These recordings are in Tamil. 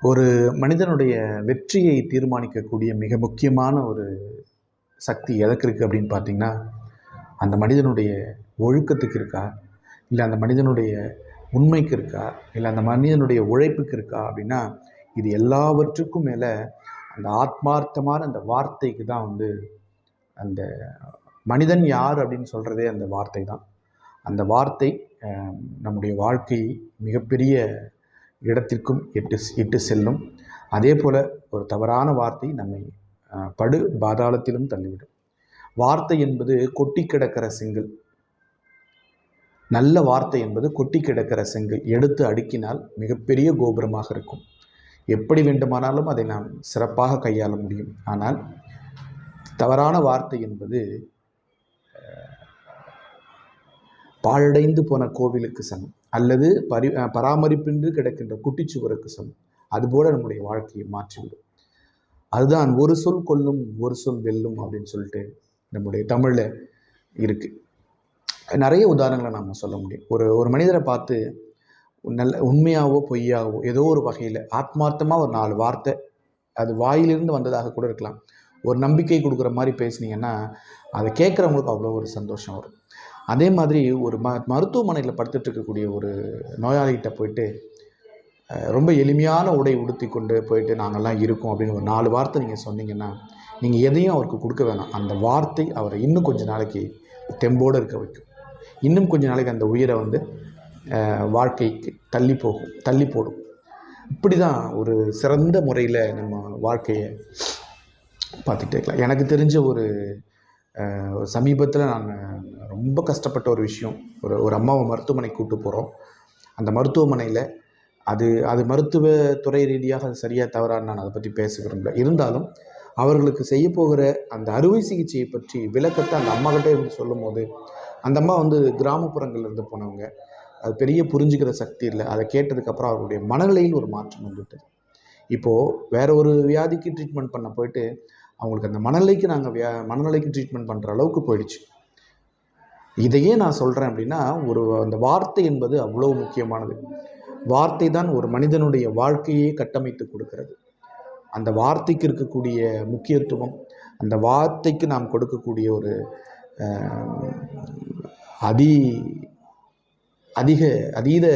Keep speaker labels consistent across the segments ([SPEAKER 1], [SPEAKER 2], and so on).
[SPEAKER 1] ஒரு மனிதனுடைய வெற்றியை தீர்மானிக்கக்கூடிய மிக முக்கியமான ஒரு சக்தி எதற்கு இருக்குது அப்படின்னு பார்த்தீங்கன்னா, அந்த மனிதனுடைய ஒழுக்கத்துக்கு இருக்கா, இல்லை அந்த மனிதனுடைய உண்மைக்கு இருக்கா, இல்லை அந்த மனிதனுடைய உழைப்புக்கு இருக்கா அப்படின்னா, இது எல்லாவற்றுக்கும் மேலே அந்த ஆத்மார்த்தமான அந்த வார்த்தைக்கு தான் அந்த மனிதன் யார் அப்படின்னு சொல்கிறதே அந்த வார்த்தை தான். அந்த வார்த்தை நம்முடைய வாழ்க்கையை மிகப்பெரிய இடத்திற்கும் இட்டு செல்லும். அதே போல் ஒரு தவறான வார்த்தை நம்மை படு பாதாளத்திலும் தள்ளிவிடும். வார்த்தை என்பது கொட்டி கிடக்கிற செங்கல். நல்ல வார்த்தை என்பது கொட்டி கிடக்கிற செங்கல். எடுத்து அடுக்கினால் மிகப்பெரிய கோபுரமாக இருக்கும். எப்படி வேண்டுமானாலும் அதை நாம் சிறப்பாக கையாள முடியும். ஆனால் தவறான வார்த்தை என்பது பாழடைந்து போன கோவிலுக்கு சமம், அல்லது பராமரிப்பின்றி கிடக்கின்ற குட்டிச்சுவருக்கு சமம். அதுபோல நம்முடைய வாழ்க்கையை மாற்றிவிடும். அதுதான் ஒரு சொல் கொல்லும் ஒரு சொல் வெல்லும் அப்படின்னு சொல்லிட்டு நம்முடைய தமிழில் இருக்குது. நிறைய உதாரணங்களை நம்ம சொல்ல முடியும். ஒரு மனிதரை பார்த்து நல்ல உண்மையாகவோ பொய்யாகவோ ஏதோ ஒரு வகையில் ஆத்மார்த்தமாக ஒரு 4 வார்த்தை அது வாயிலிருந்து வந்ததாக கூட இருக்கலாம். ஒரு நம்பிக்கை கொடுக்குற மாதிரி பேசுனீங்கன்னா அதை கேட்குறவங்களுக்கு அவ்வளோ ஒரு சந்தோஷம் வரும். அதே மாதிரி ஒரு மருத்துவமனையில் படுத்துட்டு இருக்கக்கூடிய ஒரு நோயாளிகிட்ட போயிட்டு ரொம்ப எளிமையான உடை உடுத்தி கொண்டு போயிட்டு நாங்கள்லாம் இருக்கோம் அப்படின்னு ஒரு 4 வார்த்தை நீங்கள் சொன்னீங்கன்னா, நீங்கள் எதையும் அவருக்கு கொடுக்க வேணாம். அந்த வார்த்தை அவரை இன்னும் கொஞ்சம் நாளைக்கு தெம்போடு இருக்க வைக்கும். இன்னும் கொஞ்சம் நாளைக்கு அந்த உயிரை வாழ்க்கைக்கு தள்ளி போடும். இப்படி தான் ஒரு சிறந்த முறையில் நம்ம வாழ்க்கையை பார்த்துக்கிட்டே இருக்கலாம். எனக்கு தெரிஞ்ச ஒரு சமீபத்தில் நான் ரொம்ப கஷ்டப்பட்ட ஒரு விஷயம். ஒரு அம்மாவை மருத்துவமனைக்கு கூப்பிட்டு போகிறோம். அந்த மருத்துவமனையில் அது மருத்துவத்துறை ரீதியாக அது சரியாக தவறாக நான் அதை பற்றி பேச விரும்பல. இருந்தாலும் அவர்களுக்கு செய்ய போகிற அந்த அறுவை சிகிச்சையை பற்றி விளக்கத்தை அந்த அம்மாக்கிட்டே இருந்து சொல்லும் போது, அந்த அம்மா கிராமப்புறங்கள்லேருந்து போனவங்க, அது பெரிய புரிஞ்சுக்கிற சக்தி இல்லை. அதை கேட்டதுக்கப்புறம் அவருடைய மனநிலையில் ஒரு மாற்றம் வந்துவிட்டது. இப்போது வேறு ஒரு வியாதிக்கு ட்ரீட்மெண்ட் பண்ண போயிட்டு அவங்களுக்கு அந்த மனநிலைக்கு ட்ரீட்மெண்ட் பண்ணுற அளவுக்கு போயிடுச்சு. இதையே நான் சொல்கிறேன் அப்படின்னா, அந்த வார்த்தை என்பது அவ்வளோ முக்கியமானது. வார்த்தை தான் ஒரு மனிதனுடைய வாழ்க்கையே கட்டமைத்து கொடுக்கிறது. அந்த வார்த்தைக்கு இருக்கக்கூடிய முக்கியத்துவம், அந்த வார்த்தைக்கு நாம் கொடுக்கக்கூடிய ஒரு அதீத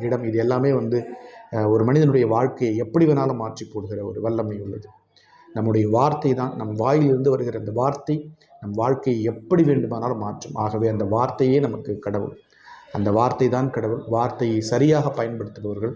[SPEAKER 1] இடம், இது எல்லாமே ஒரு மனிதனுடைய வாழ்க்கையை எப்படி வேணாலும் மாற்றி போடுகிற ஒரு வல்லமை உள்ளது. நம்முடைய வார்த்தை தான், நம் வாயிலிருந்து வருகிற அந்த வார்த்தை நம் வாழ்க்கையை எப்படி வேண்டுமானாலும் மாற்றும். ஆகவே அந்த வார்த்தையே நமக்கு கடவுள். அந்த வார்த்தை தான் கடவுள். வார்த்தையை சரியாக பயன்படுத்துபவர்கள்